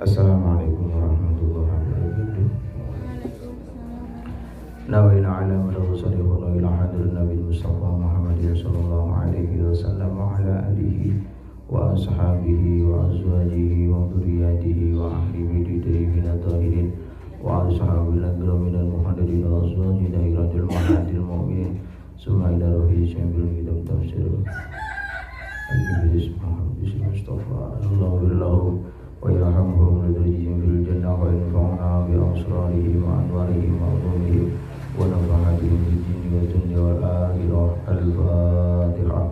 Assalamualaikum warahmatullahi wabarakatuh. Nawaina ala madawsarihuna ila hadirin Nabi Mustafa Muhammad sallallahu alaihi wasallam wa ala alihi wa ashabihi wa azwajihi wa dhurriyyatihi wa ahli baitihi min at-tahirin wa ashabil akramin al-muhadirin wa azwajina iradil muhadil mu'minin summa ila ruhi syambil hidam tafsir al-Bismillah Mustafa Allahu billahu wa yarhamhum lidrijihim fil jannah wa yanfa'una bi asrarihim wa anwarihim wa ulumihim wa nafahatihim fid dini wa dunya wal akhirah. Al-Fatihah.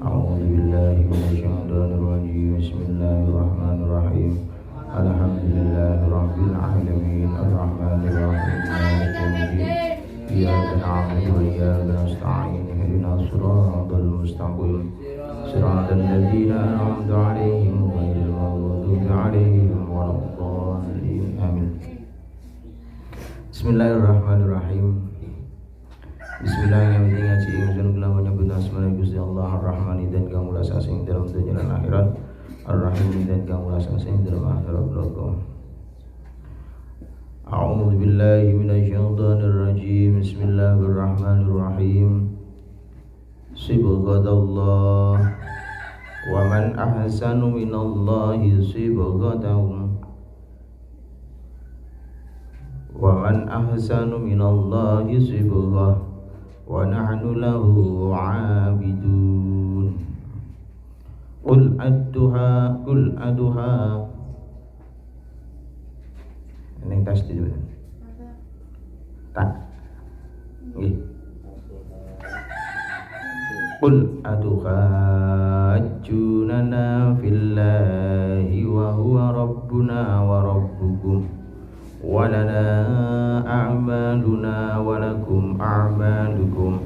A'udzu billahi minasy syaithanir rajim. Bismillahirrahmanirrahim. Alhamdulillahi rabbil alamin arrahmanir rahim maliki yaumiddin iyyaka na'budu wa iyyaka nasta'in ihdinas siratal mustaqim siratal ladzina an'amta 'alaihim ghairil maghdubi 'alaihim waladdallin. Amin. Bismillahirrahmanirrahim. Bismillahirrahmanirrahim. Ngaji ingsun kelawan nyebut asma Gusti Allah Ar-Rahman dan kang ulas asing dalam dunya lan akhirat, Ar-Rahim dan kang ulas asing dalam akhirat bloko. A'udzu billahi minasy syaithanir rajim. Bismillahirrahmanirrahim. Sibghatallah wa man ahsanu minallahi sibghatan wa man ahsanu minallahi sibghah wa nahnu lahu 'abidun. Qul aduha ini tas dulu tak nggih. Qul atuhajjunana fillahi wa huwa rabbuna wa rabbukum wa lana a'maluna wa lakum a'malukum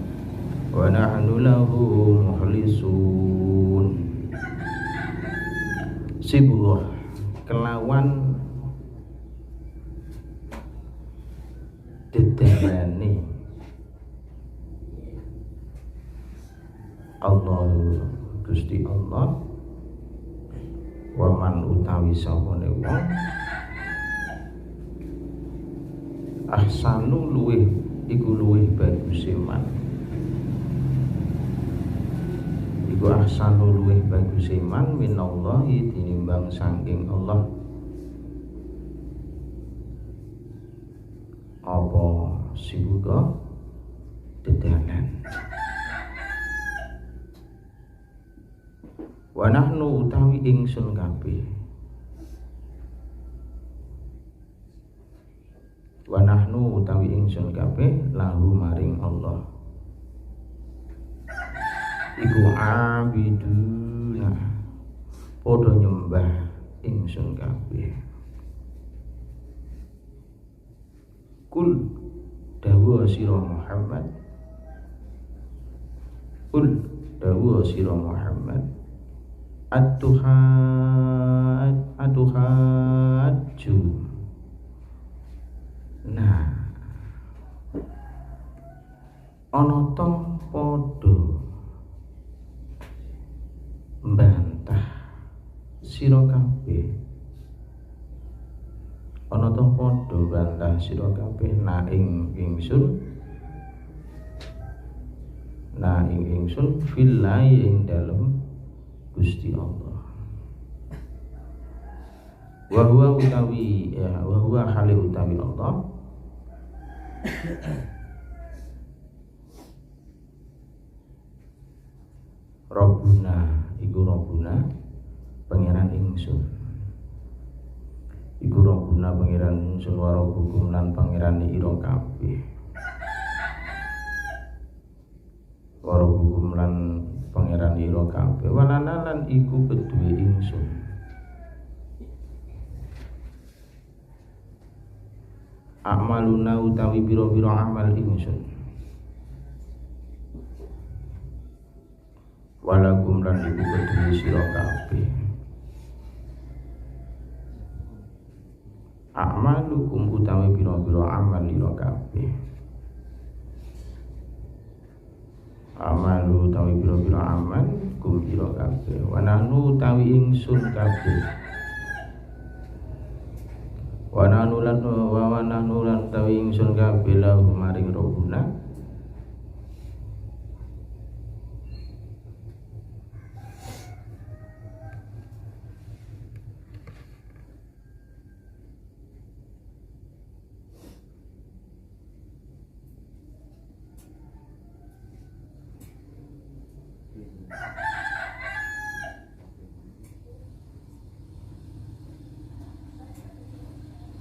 wa nahnu lahu mukhlisun. Sibghah kelawan dedarane Allah Gusti Allah wa man utawi sapane wong ahsanu luweh iku luweh bagus man iku ahsanu luweh bagus man minallahi tinimbang saking Allah. Apa sibghah dedalan. Wa nahnu utawi ingsun kabeh wa nahnu utawi ingsun kabeh lahu maring Allah iku abiduna padha nyembah ingsun kabeh. Kul dawuh sira Muhammad, kul dawuh sira Muhammad, atuhaju. Nah, ana to padha mbantah sira kabeh, ana to padha bantah sira kabeh na ing ingsun fillahi ing dalem Gusti Allah. Wa huwa utawi wa huwa hale utawi Allah Rabbuna iku Rabbuna pangeran ingsun. Iku Rabbuna pangeran ingsun wa rabbukum lan pangerane ira kabeh. Wa rabbukum lan pangeran ira kabeh. Walana lan iku kedue ingsun. Amaluna utawi biro-biro amal ingsun. Walakum lan iku kedue sira kabeh. Amalukum utawi biro-biro amal ira kabeh. Amalu utawi biro-biro amal kum ira kabeh. Wa nahnu utawi ingsun kabeh wa nahnu lan tawi ingsun kabeh lahu maring rohuna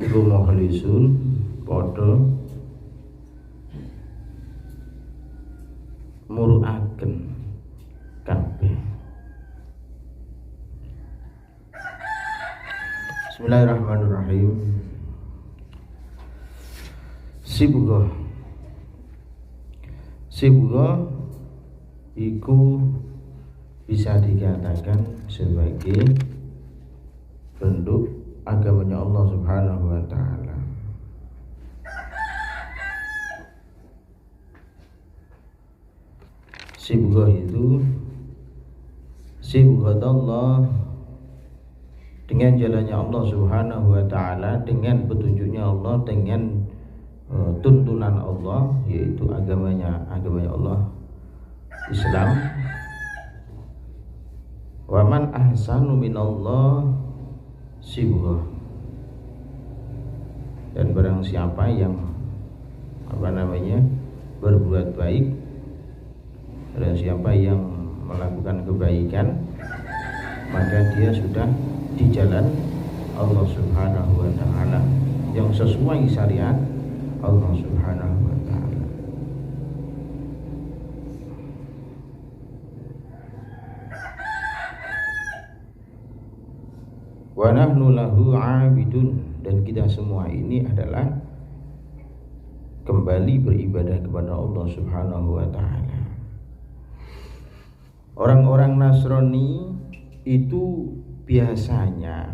iku mukhlisun padha muruaken kabeh. Bismillahirrahmanirrahim. Sibghah iku bisa dikatakan sebagai bentuk agamanya Allah Subhanahu wa ta'ala. Sibghah itu sibghatullah, dengan jalannya Allah Subhanahu wa ta'ala, dengan petunjuknya Allah, dengan tuntunan Allah, yaitu agamanya Allah Islam. Wa man ahsanu minallah sibghah, dan barang siapa yang berbuat baik, dan siapa yang melakukan kebaikan, maka dia sudah di jalan Allah Subhanahu wa ta'ala yang sesuai syariat Allah Subhanahu wa ta'ala. Wa nahnu lahu 'abidun, dan kita semua ini adalah kembali beribadah kepada Allah Subhanahu wa ta'ala. Orang-orang Nasrani itu biasanya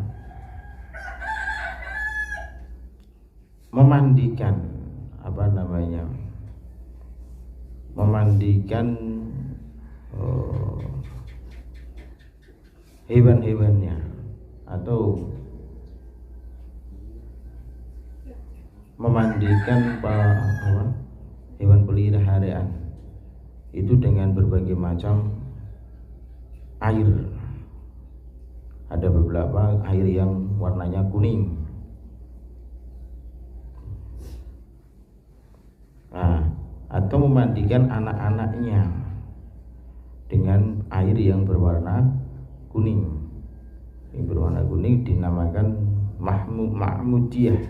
memandikan hewan-hewannya atau memandikan hewan peliharaan itu dengan berbagai macam air. Ada beberapa air yang warnanya kuning. Atau memandikan anak-anaknya dengan air yang berwarna kuning. Yang berwarna kuning dinamakan Mahmudiyah.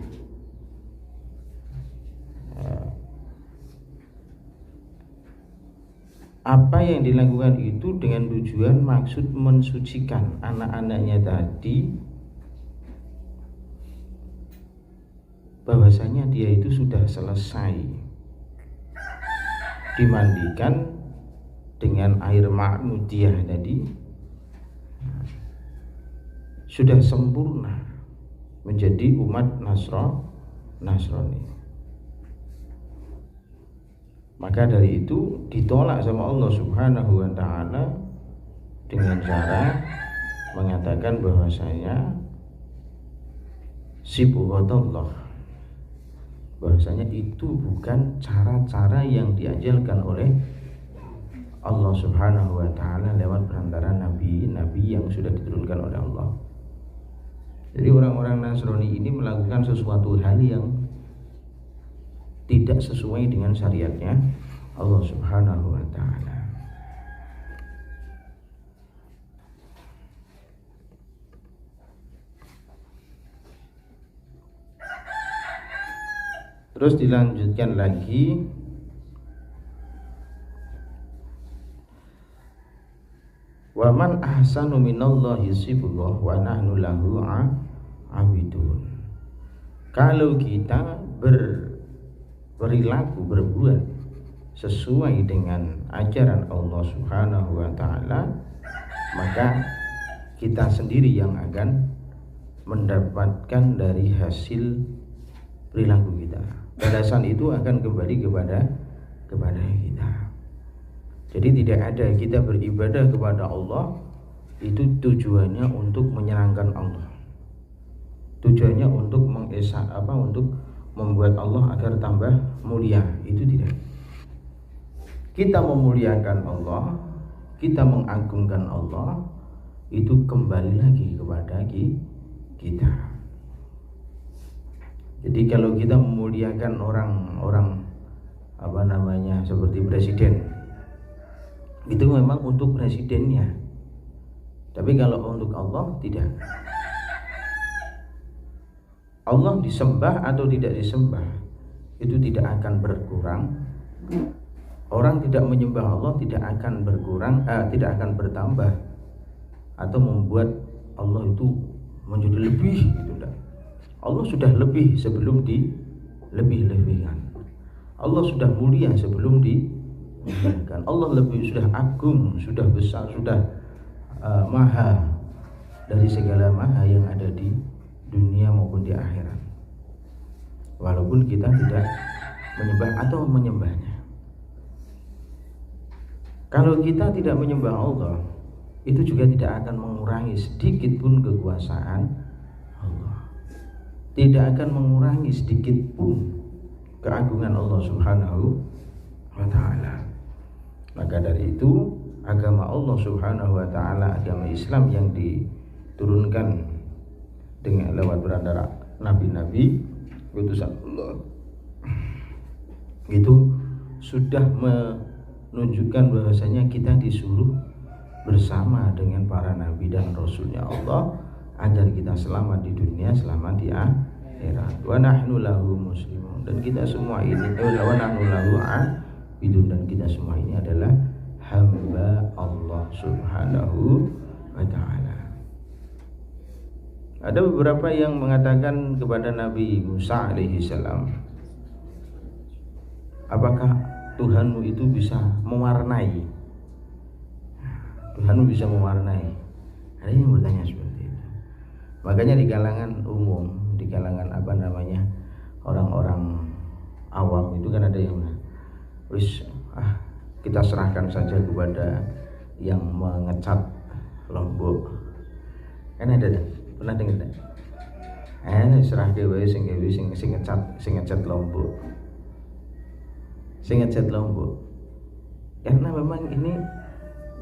Apa yang dilakukan itu dengan tujuan maksud mensucikan anak-anaknya tadi, bahwasanya dia itu sudah selesai dimandikan dengan air Mahmudiyah tadi, sudah sempurna menjadi umat Nasrani. Maka dari itu ditolak sama Allah Subhanahu wa ta'ala dengan cara mengatakan bahwasanya sibghatullah, bahwasanya itu bukan cara-cara yang diajarkan oleh Allah Subhanahu wa ta'ala lewat perantara nabi-nabi yang sudah diturunkan oleh Allah. Jadi orang-orang Nasrani ini melakukan sesuatu hal yang tidak sesuai dengan syariatnya Allah Subhanahu wa ta'ala. Terus dilanjutkan lagi, wa man ahsanu minallahi sibghah wa nahnu lahu 'abidun. Kalau kita berperilaku, berbuat sesuai dengan ajaran Allah Subhanahu wa ta'ala, maka kita sendiri yang akan mendapatkan dari hasil perilaku kita. Balasan itu akan kembali kepada kita. Jadi tidak ada kita beribadah kepada Allah itu tujuannya untuk menyenangkan Allah. tujuannya untuk untuk membuat Allah agar tambah mulia. Itu tidak. Kita memuliakan Allah, kita mengagungkan Allah, itu kembali lagi kepada kita. Jadi kalau kita memuliakan orang seperti presiden, itu memang untuk presidennya. Tapi kalau untuk Allah tidak. Allah disembah atau tidak disembah itu tidak akan berkurang. Orang tidak menyembah Allah tidak akan berkurang, tidak akan bertambah atau membuat Allah itu menjadi lebih gitu. Allah sudah lebih sebelum dilebih-lebihkan. Allah sudah mulia sebelum dimuliakan. Allah sudah agung, sudah besar, sudah maha dari segala maha yang ada di dunia maupun di akhirat. Walaupun kita tidak menyembah atau menyembahnya. Kalau kita tidak menyembah Allah, itu juga tidak akan mengurangi sedikit pun kekuasaan Allah. Tidak akan mengurangi sedikit pun keagungan Allah Subhanahu wa ta'ala. Maka dari itu agama Allah Subhanahu wa ta'ala, agama Islam yang diturunkan dengan lewat perantara nabi-nabi utusan Allah, itu sudah menunjukkan bahwasanya kita disuruh bersama dengan para nabi dan rasulnya Allah agar kita selamat di dunia, selamat di akhirat. Wa nahnu lahu muslimun, dan kita semua ini wa nahnu lahu abidun, dan kita semua ini adalah hamba Allah Subhanahu wa ta'ala. Ada beberapa yang mengatakan kepada Nabi Musa alaihi salam, apakah Tuhanmu itu bisa mewarnai? Tuhanmu bisa mewarnai. Ada yang bertanya seperti itu. Makanya di kalangan umum, di kalangan orang-orang awam itu kan ada yang kita serahkan saja kepada yang mengecat lombok. Kan ada, pernah dengar tak? Serah dewe sing ngecat lombok. Sing ngecat lombok. Karena memang ini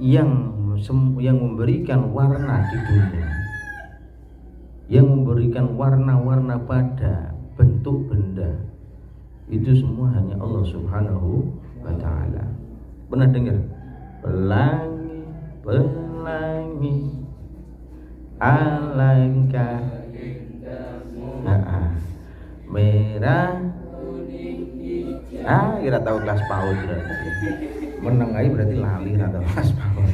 yang memberikan warna di dunia, yang memberikan warna-warna pada bentuk benda, itu semua hanya Allah Subhanahu wa ta'ala. Pernah dengar? Pelangi, pelangi, alangkah merah, kira tahu kelas PAUD berarti. Meneng aja berarti lali atau kelas PAUD.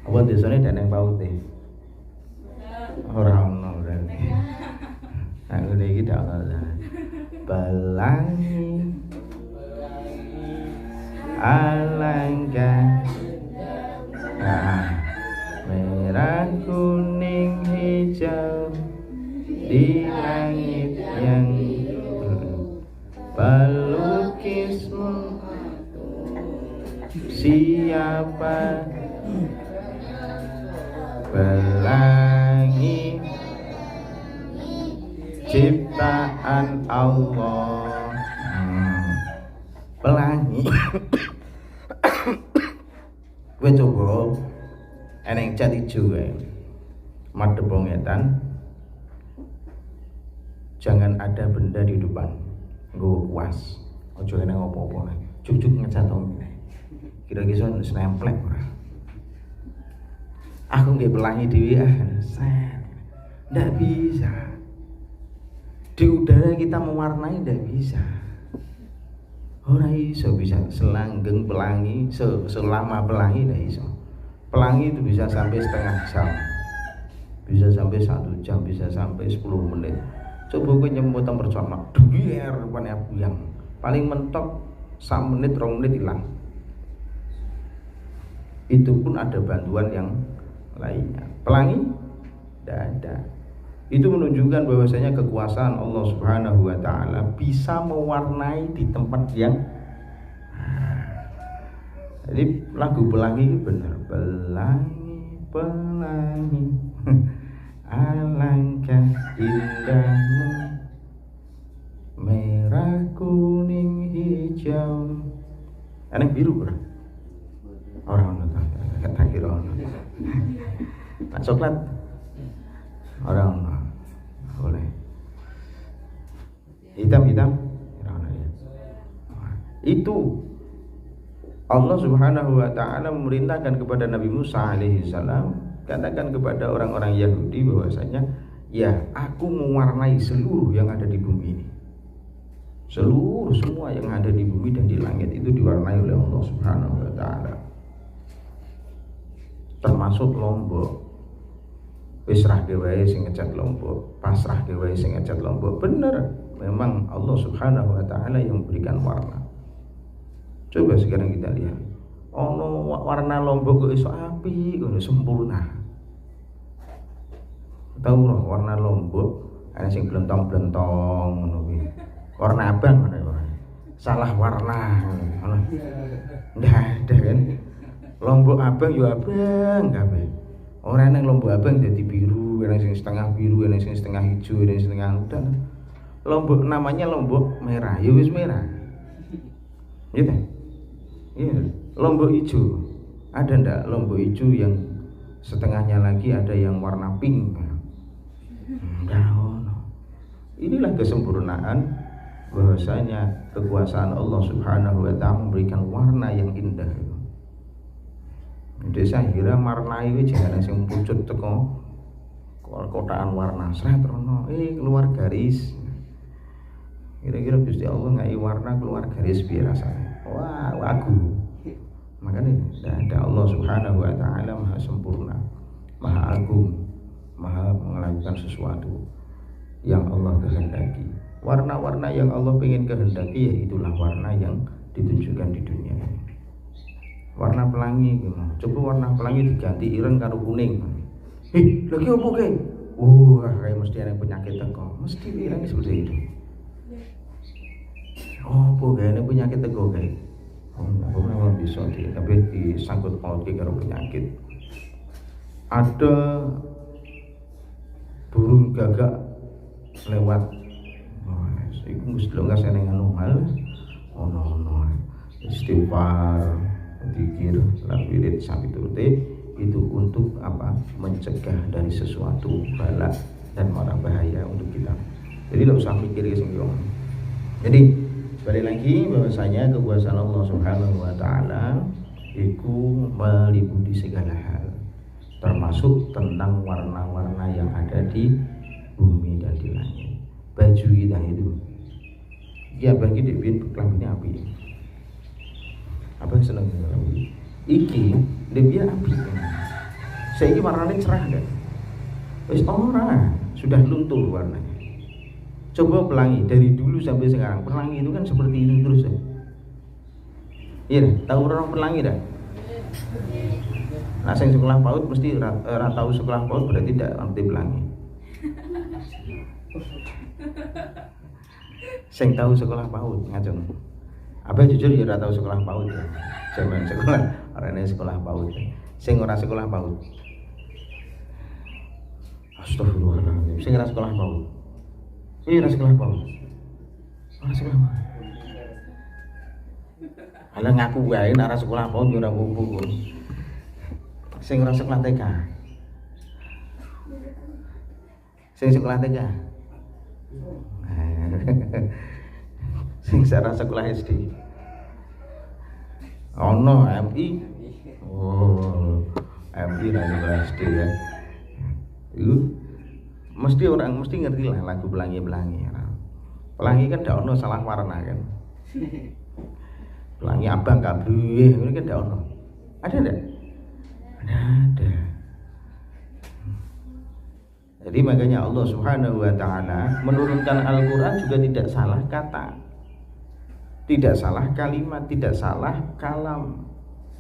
Apa desane daneng PAUD e? Ora ono berarti. Aku iki tak ono. Pelangi, alangkah merah, kuning, hijau di langit yang pelukismu siapa? Pelangi ciptaan Allah. Pelangi kowe coba eneng cat ijo kae madhep ngetan, jangan ada benda di depan nggo kuas, aja kena apa-apa juk-juk ngecat omne kira-kira wis nemplek ora. Aku nggih pelangi dhewe ndak bisa. Di udara kita mewarnai ndak bisa. Ora iso bisa selanggeng pelangi selama pelangi ndak iso. Pelangi itu bisa sampai setengah jam, bisa sampai 1 jam, bisa sampai 10 menit. Coba gue nyemut percuma biar rupanya buyang, paling mentok 1 menit 2 menit hilang. Itu pun ada bantuan yang lainnya. Pelangi tidak ada. Itu menunjukkan bahwasanya kekuasaan Allah Subhanahu wa ta'ala bisa mewarnai di tempat yang jadi lagu pelangi benar. Pelangi, pelangi alangkah Eneng biru ora? Ora ono ta. Tak kira ono. Nak coklat? Ora ono. Boleh. Hitam-hitam? Ora ono ya. Itu Allah Subhanahu wa taala memerintahkan kepada Nabi Musa alaihi salam, katakan kepada orang-orang Yahudi bahwasanya ya, aku mewarnai seluruh yang ada di bumi ini. Seluruh semua yang ada di bumi dan di langit itu diwarnai oleh Allah Subhanahu wa taala. Termasuk Lombok. Wis rahke wae sing ngecat Lombok, pasrah wae sing ngecat Lombok. Bener, memang Allah Subhanahu wa taala yang memberikan warna. Coba sekarang kita lihat. Ono warna Lombok kok iso apik, kok sempurna. Tahu loh warna Lombok ana sing blentong-blentong ngono kuwi. Warna abang ngono ya. Salah warna ngono. Ndak ada kan. Lombok abang yo abang kabeh. Ora nang Lombok abang dadi biru, ana sing setengah biru, ana sing setengah hijau, ana sing setengah udan. Lombok namanya Lombok merah, ya wis merah. Gitu. Iya, Lombok hijau. Ada ndak Lombok hijau yang setengahnya lagi ada yang warna pink? Ndak ono. Inilah kesempurnaan bahwasanya kekuasaan Allah Subhanahu wa taala memberikan warna yang indah. Desa kira warna iki jangan sing pucet teko kotaan warna sret rono keluar garis. Kira-kira Gusti Allah ngai warna keluar garis piye rasane? Wah, aku. Makanya ada Allah Subhanahu wa taala maha sempurna, maha agung, maha melakukan sesuatu yang Allah kehendaki. Warna-warna yang Allah ingin kehendaki ya itulah warna yang ditunjukkan di dunia ini. Warna pelangi gimana? Coba warna pelangi diganti ireng karo kuning. Lagi opo ke? Kayak mesti ada penyakit teko. Mesti ireng seperti itu. Opo kayak ini penyakit teko kayak. Memang bisa tapi disangkut pautke karo penyakit. Ada burung gagak lewat. Iku mesti lho nggak seneng anu hal. Ono istighfar, zikir, wirid sampai turute itu untuk apa? Mencegah dari sesuatu bala dan mara bahaya untuk kita. Jadi tidak usah mikir sing yo. Jadi balik lagi bahwasanya kekuasaan Allah Subhanahu wa taala itu meliputi segala hal, termasuk tentang warna-warna yang ada di bumi dan di langit. Baju kita itu ya bagi dibin kelaminnya api. Apa yang seneng api? Iki dia api. Saya ini warnanya cerah kan? Wis ora, sudah luntur warnanya. Coba pelangi dari dulu sampai sekarang. Pelangi itu kan seperti itu terus ya. Iya dah, tahu orang pelangi dah. Nah, yang sekolah PAUD mesti tahu sekolah PAUD berarti tidak ngerti pelangi. Sing tahu sekolah PAUD ngajeng. Apa jujur ya ora tahu sekolah PAUD ya. Zaman sekolah orangnya sekolah PAUD. Sing ora sekolah PAUD. Astagfirullahaladzim. Sing ora sekolah PAUD. Ora sekolah PAUD. Ora sekolah PAUD. Ala ngaku wae ora sekolah PAUD ora apa-apa. Sing ora sekolah TK. Sing sekolah TK. Sing ora sekolah SD. Ono MI. MI ra sekolah SD ya. Itu mesti orang mesti ngerti lah lagu pelangi-pelangi. Pelangi kan ndak ono salah warna kan. Pelangi abang kabeh ngene kan ndak ono. Ada ndak? Ada. Jadi makanya Allah Subhanahu wa taala menurunkan Al-Qur'an juga tidak salah kata. Tidak salah kalimat, tidak salah kalam.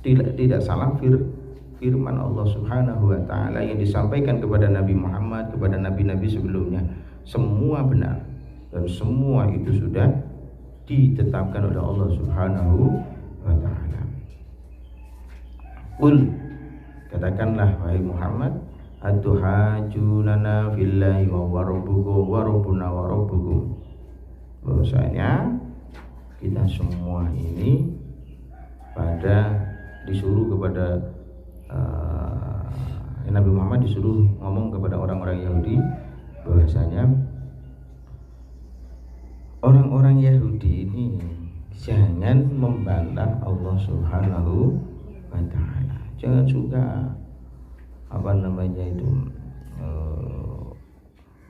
Tidak salah firman Allah Subhanahu wa taala yang disampaikan kepada Nabi Muhammad, kepada nabi-nabi sebelumnya. Semua benar dan semua itu sudah ditetapkan oleh Allah Subhanahu wa taala. Katakanlah wahai Muhammad, atuhajunana fillahi wa rabbukum wa rabbuna wa rabbukum. Bahwasanya kita semua ini disuruh kepada Nabi Muhammad disuruh ngomong kepada orang-orang Yahudi bahwasanya orang-orang Yahudi ini jangan membantah Allah Subhanahu wa Ta'ala, jangan suka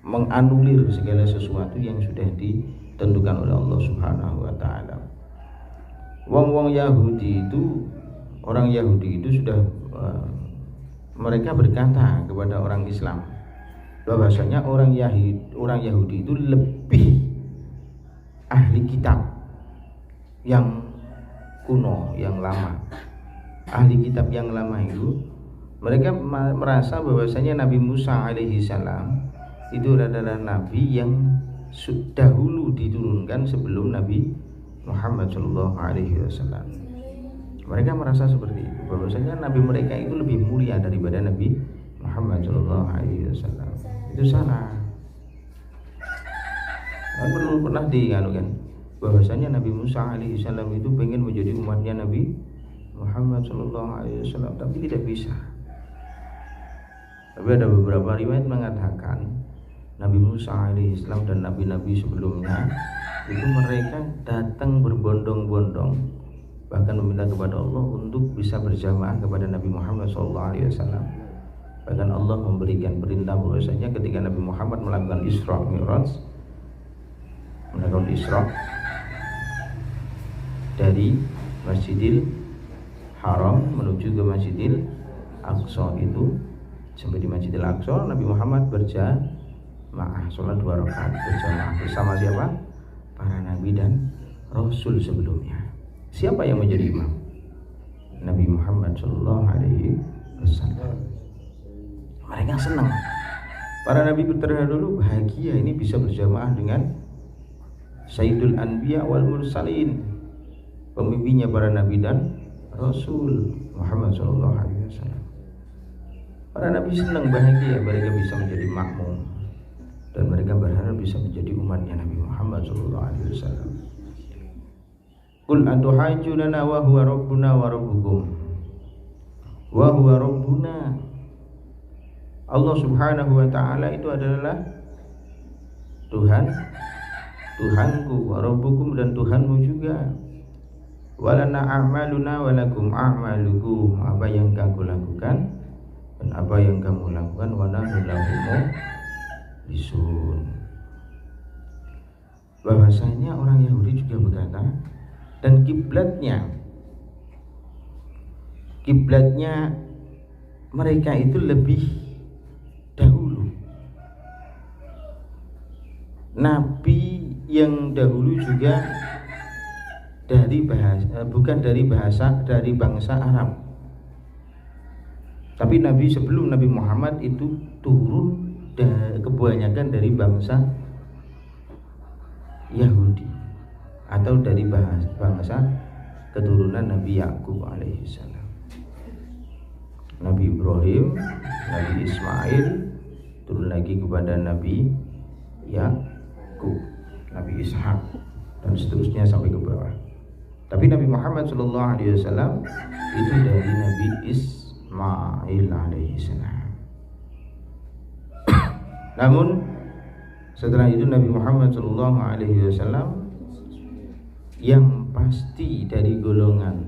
menganulir segala sesuatu yang sudah ditentukan oleh Allah Subhanahu wa Ta'ala. Wong-wong Yahudi itu, orang Yahudi itu sudah mereka berkata kepada orang Islam bahwasanya orang Yahudi itu lebih ahli kitab yang kuno, yang lama. Ahli kitab yang lama itu mereka merasa bahwasanya Nabi Musa alaihi salam itu adalah nabi yang dahulu diturunkan sebelum Nabi Muhammad sallallahu alaihi wasallam. Mereka merasa seperti itu, bahwasanya nabi mereka itu lebih mulia daripada Nabi Muhammad sallallahu alaihi wasallam. Itu salah. Perlu pernah diingatkan bahwasanya Nabi Musa alaihi salam itu pengen menjadi umatnya Nabi Muhammad sallallahu alaihi wasallam, tapi tidak bisa. Tapi ada beberapa riwayat mengatakan Nabi Musa alaihi salam dan nabi-nabi sebelumnya itu mereka datang berbondong-bondong bahkan meminta kepada Allah untuk bisa berjamaah kepada Nabi Muhammad SAW. Bahkan Allah memberikan perintah bahwasanya ketika Nabi Muhammad melakukan Isra Mi'raj, melakukan Isra dari Masjidil Haram menuju ke Masjidil Aqsa, itu sampai di Masjidil Aqsa Nabi Muhammad berjamaah sholat 2 rakaat berjamaah bersama siapa? Para nabi dan rasul sebelumnya. Siapa yang menjadi imam? Nabi Muhammad sallallahu alaihi wasallam. Mereka senang. Para nabi terdahulu bahagia ini bisa berjamaah dengan Sayyidul Anbiya wal Mursalin, pemimpinnya para nabi dan rasul Muhammad sallallahu alaihi wasallam. Para nabi senang, bahagia mereka bisa menjadi makmum dan mereka berharap bisa menjadi umatnya Nabi Muhammad sallallahu alaihi wasallam. Qul atuhajjunana wa huwa rabbuna wa rabbukum wa huwa rabbuna. Allah Subhanahu wa Ta'ala itu adalah Tuhanku, wa rabbukum, dan Tuhanmu juga. Walana a'maluna wa lakum a'malukum, apa yang kamu lakukan dan apa yang kamu lakukan, wa nahnu lahu mukhlisun. Bahwasanya orang Yahudi juga berkata, dan kiblatnya mereka itu lebih dahulu. Nabi yang dahulu juga bukan dari bangsa Arab, tapi Nabi sebelum Nabi Muhammad itu turun kebanyakan dari bangsa Yahudi atau dari bangsa keturunan Nabi Yakub alaihissalam. Nabi Ibrahim, Nabi Ismail, turun lagi kepada Nabi Yakub, Nabi Ishak, dan seterusnya sampai ke bawah. Tapi Nabi Muhammad SAW itu dari Nabi Ismail alaihissalam. Namun setelah itu Nabi Muhammad SAW yang pasti dari golongan,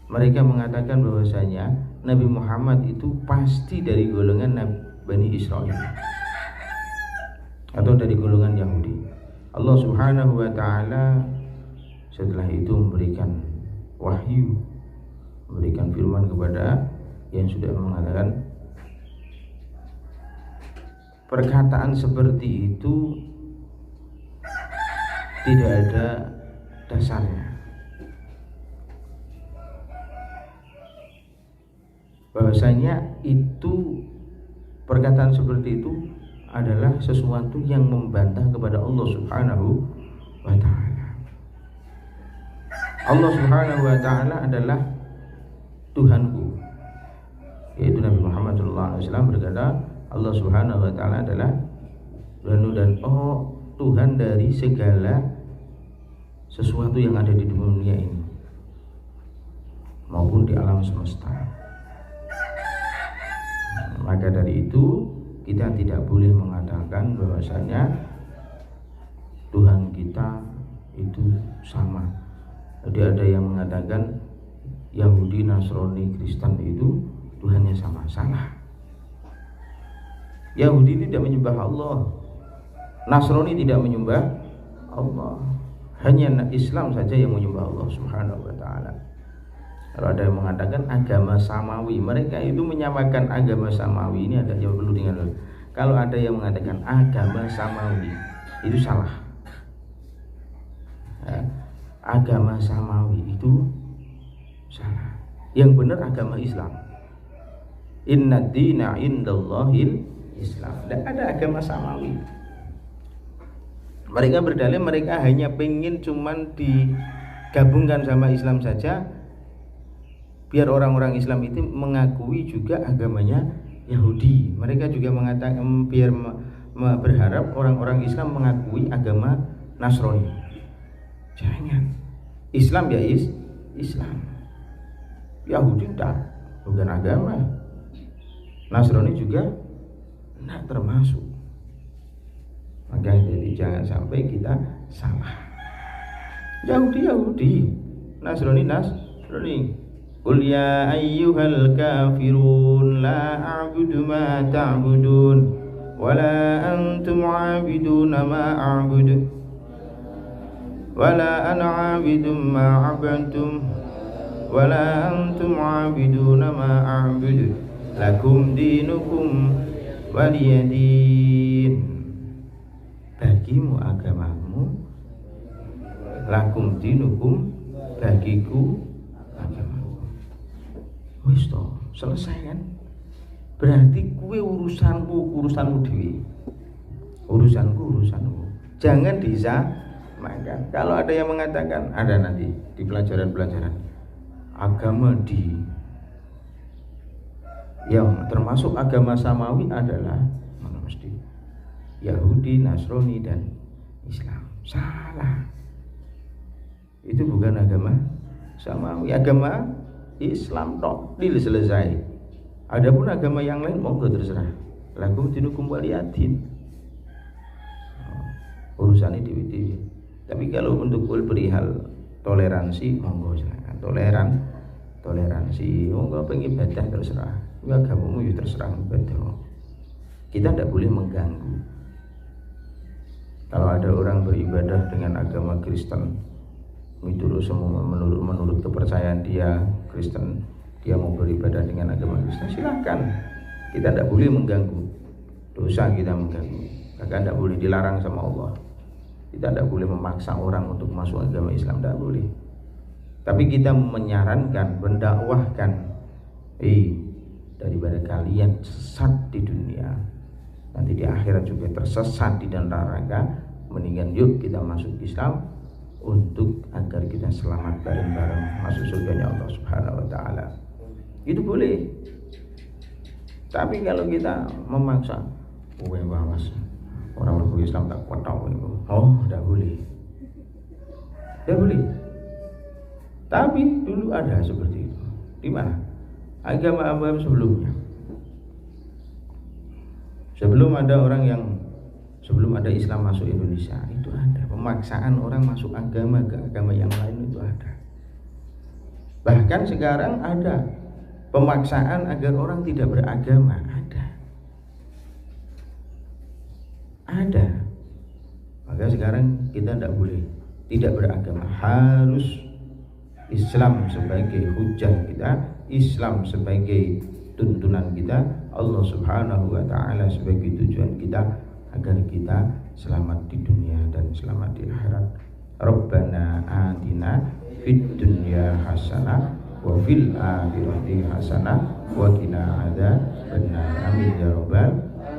mereka mengatakan bahwasanya Nabi Muhammad itu pasti dari golongan Bani Israel atau dari golongan Yahudi. Allah Subhanahu wa Ta'ala setelah itu memberikan wahyu, memberikan firman kepada yang sudah mengatakan perkataan seperti itu tidak ada dasarnya, bahwasanya itu perkataan seperti itu adalah sesuatu yang membantah kepada Allah Subhanahu wa Ta'ala. Allah Subhanahu wa Ta'ala adalah Tuhanku, yaitu Nabi Muhammad SAW berkata Allah Subhanahu wa Ta'ala adalah Tuhanku, dan Tuhan dari segala sesuatu yang ada di dunia ini. maupun di alam semesta. Maka dari itu kita tidak boleh mengatakan bahwasanya Tuhan kita itu sama. Jadi ada yang mengatakan Yahudi, Nasrani, Kristen itu Tuhannya sama. Salah. Yahudi tidak menyembah Allah, Nasrani tidak menyembah Allah. Hanya Islam saja yang menyembah Allah Subhanahu wa ta'ala. Kalau ada yang mengatakan agama samawi, mereka itu menyamakan agama samawi. Ini ada yang perlu diingat. Kalau ada yang mengatakan agama samawi, itu salah. Ya, agama samawi itu salah. Yang benar agama Islam. Inna dina indallahil Islam. Tidak ada agama samawi. Mereka berdalil mereka hanya pengen cuman digabungkan sama Islam saja, biar orang-orang Islam itu mengakui juga agamanya Yahudi. Mereka juga mengatakan biar berharap orang-orang Islam mengakui agama Nasrani. Jangan. Islam ya Islam. Yahudi tidak, bukan agama. Nasrani juga tidak termasuk. Maka jadi jangan sampai kita salah. Yahudi, Nasrani. Qul ya ayyuhal kafirun la a'budu ma ta'budun wa la antum 'abiduna ma a'budu wa la ana 'abidum ma 'abadtum wa la antum 'abiduna ma a'budu lakum dinukum waliyadin. Bagimu agamamu, lakum dinukum, bagiku agamaku. Wis to, selesai kan? Berarti kue urusanmu dewi. Urusanmu. Jangan disamakan. Kalau ada yang mengatakan, ada nanti di pelajaran agama yang termasuk agama samawi adalah mana mesti Yahudi, Nasrani dan Islam. Salah. Itu bukan agama samawi, agama Islam tok, selesai. Adapun agama yang lain monggo terserah. Lakum dinukum waliyadin. Urusannya dewi-dewi. Tapi kalau untuk perihal toleransi monggo silakan. Toleransi. Monggo pengen ibadah terserah. Agamamu ya terserah ibadah. Kita tidak boleh mengganggu. Kalau ada orang beribadah dengan agama Kristen, menurut kepercayaan dia Kristen, dia mau beribadah dengan agama Kristen, silakan. Kita tidak boleh mengganggu. Dosa kita mengganggu. Maka tidak boleh, dilarang sama Allah. Kita tidak boleh memaksa orang untuk masuk agama Islam, tidak boleh. Tapi kita menyarankan, mendakwahkan, daripada kalian sesat di dunia, nanti di akhirat juga tersesat di dalam neraka, mendingan yuk kita masuk Islam untuk agar kita selamat bareng-bareng masuk surganya Allah Subhanahu wa ta'ala. Itu boleh. Tapi kalau kita memaksa, orang beragama Islam tak kuat tahu itu. Tidak boleh. Tidak boleh. Tapi dulu ada seperti itu. Di mana? Agama-agama sebelumnya. Sebelum ada Islam masuk Indonesia, itu ada pemaksaan orang masuk agama ke agama yang lain, itu ada. Bahkan sekarang ada pemaksaan agar orang tidak beragama, ada. Maka sekarang kita tidak boleh tidak beragama, harus Islam sebagai hujah kita, Islam sebagai tuntunan kita, Allah Subhanahu wa ta'ala sebagai tujuan kita, agar kita selamat di dunia dan selamat di akhirat. Rabbana atina fid dunya hasanah wa fil akhirati hasanah wa qina adzabannar. Amin ya rabbal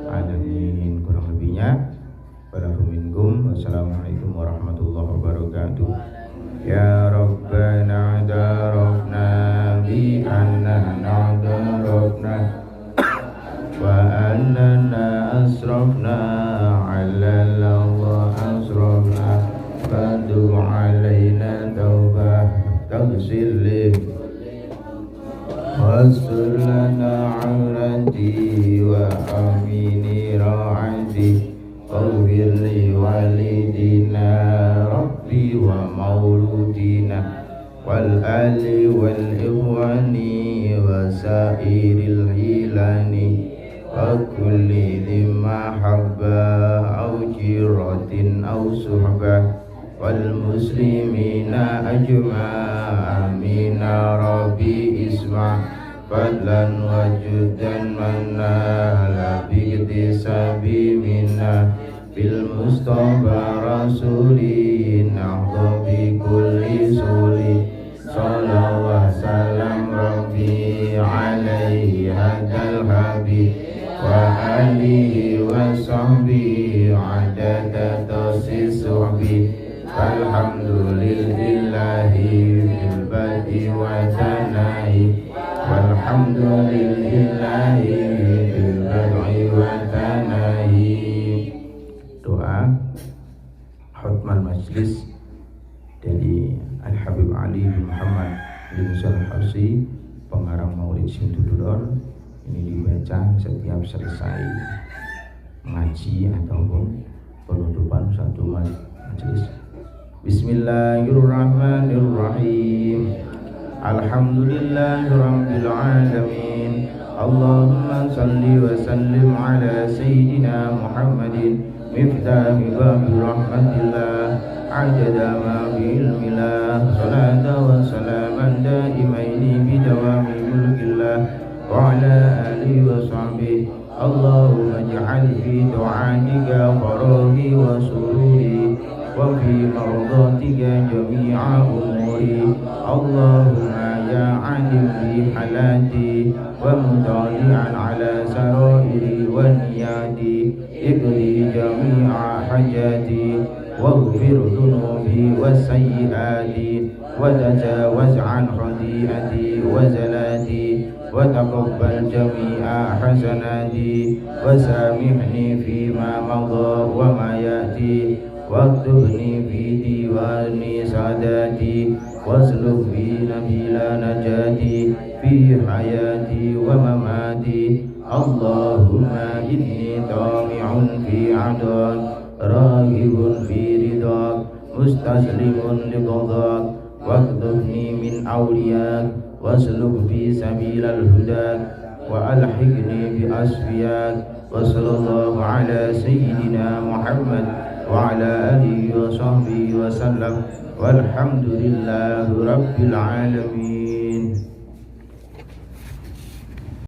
alamin. Kurang lebihnya minkum. Wassalamualaikum warahmatullahi wabarakatuh. Ya Rabbana darabna bi anna darabna wa annana asrafna ala Allah asrafna fadu alaina taubah taghsil واستر لنا عورتي وأمين روعتي واغفر لوالدينا ربي ومولودينا والآل والإخوان وسائر الهيلان وكل ذي محبة أو جيرة أو صحبة والمسلمين أجمع آمين ربي اسمع فضلا وجودا منال باكتساب منا بالمصطفى رسولي نحظى بكل سولي صلى وسلم ربي عليه هذا الحبيب وآله وصحبه عدد تأسيس صحبه الحمد لله بالبدء والثناء والحمد لله بالبدء والثناء. Doa khutbah majlis dari Al Habib Ali bin Muhammad bin Salhasi, pengarang Maulid Simtudulor, ini dibaca setiap selesai mengaji ataupun penutupan satu majelis. Bismillahirrahmanirrahim. Alhamdulillahirabbil alamin. Allahumma salli wa sallim ala sayyidina Muhammadin miftahi babi rahmatillah adada ma bi ilmillah salata wa salaman daimaini bidawami mulkillah wa ala alihi wa sahbihi. Allahumma ij'al fi du'atika faraghi wa sururi wa fi mardatika jami'a umuri. Allahumma ya alim bi halati wa mutali'an ala sarairi wa niyati iqdi jami'a hajati waghfir dhunubi wa sayyiati wa tajawaz an khati'ati wa zalati wa taqabbal jami'a hasanati wa samihni fima madha wa ma yati waktubni fi diwani sadati wasluk fi nabila najati fi hayati wa mamati. Allahumma inni tami'un fi adak raghibun fi ridak mustaslimun li qadak waktubni min awliyak wasluk fi sabilal hudak wa alhiqni bi asfiyak wa sallallahu ala sayyidina Muhammad wa ala alihi wa sahbihi wa sallam walhamdulillahi rabbil alamin.